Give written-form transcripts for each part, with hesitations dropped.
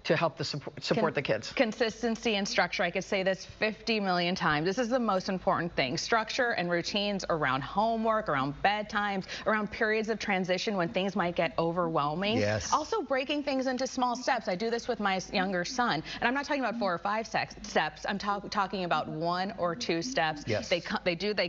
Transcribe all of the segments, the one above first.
to help support the kids? Consistency and structure. I could say this 50 million times. This is the most important thing. Structure and routines around homework, around bedtimes, around periods of transition when things might get overwhelming. Yes. Also breaking things into small steps. I do this with my younger son, and I'm not talking about 4 or 5 steps. I'm talking about 1 or 2 steps. Yes. They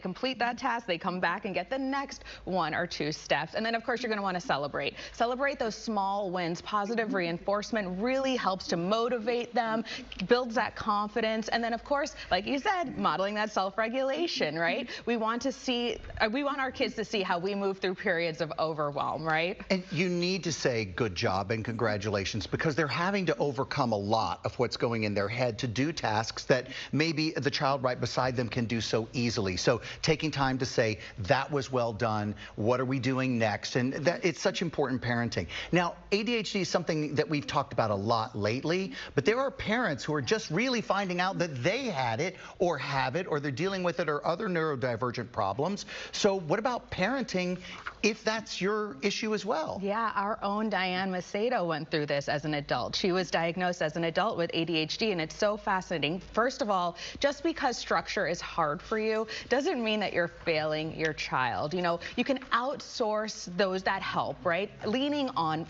complete that task, they come back and get the next 1 or 2 steps. And then of course you're going to want to celebrate. Celebrate those small wins. Positive reinforcement really helps to motivate them, builds that confidence, and then of course, like you said, modeling that self-regulation, right? We want our kids to see how we move through periods of overwhelm, right? And you need to say good job and congratulations, because they're having to overcome a lot of what's going in their head to do tasks that maybe the child right beside them can do so easily. So taking time to say, that was well done, what are we doing next? And that it's such important parenting. Now, ADHD is something that we've talked about a lot lately, but there are parents who are just really finding out that they had it or have it, or they're dealing with it, or other neurodivergent problems. So what about parenting if that's your issue as well? Yeah, our own Diane Macedo went through this as an adult. She was diagnosed as an adult with ADHD, and it's so fascinating. First of all, just because structure is hard for you doesn't mean that you're failing your child. You know, you can outsource that help, right? Leaning on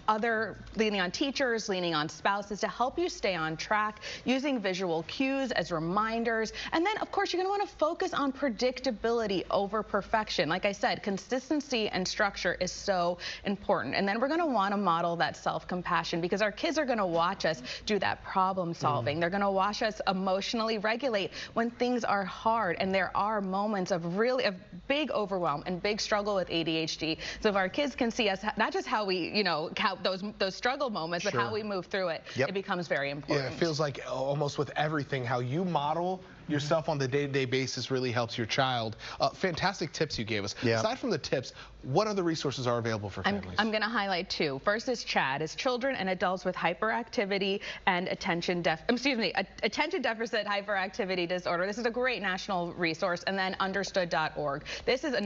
teachers, leaning on spouses to help you stay on track, using visual cues as reminders. And then, of course, you're going to want to focus on predictability over perfection. Like I said, consistency and structure is so important. And then we're going to want to model that self-compassion, because our kids are going to watch us do that problem solving. They're going to watch us emotionally regulate when things are hard, and there are moments of big overwhelm and big struggle with ADHD. So if our kids can see us, not just how we, count those struggle moments, but how we move through it, it becomes very important. Yeah, it feels like almost with everything, how you model yourself on the day-to-day basis really helps your child. Fantastic tips you gave us. Aside from the tips, what other resources are available for families? I'm going to highlight 2. First is CHAD. It's children and adults with hyperactivity and attention deficit hyperactivity disorder. This is a great national resource. And then understood.org. This is a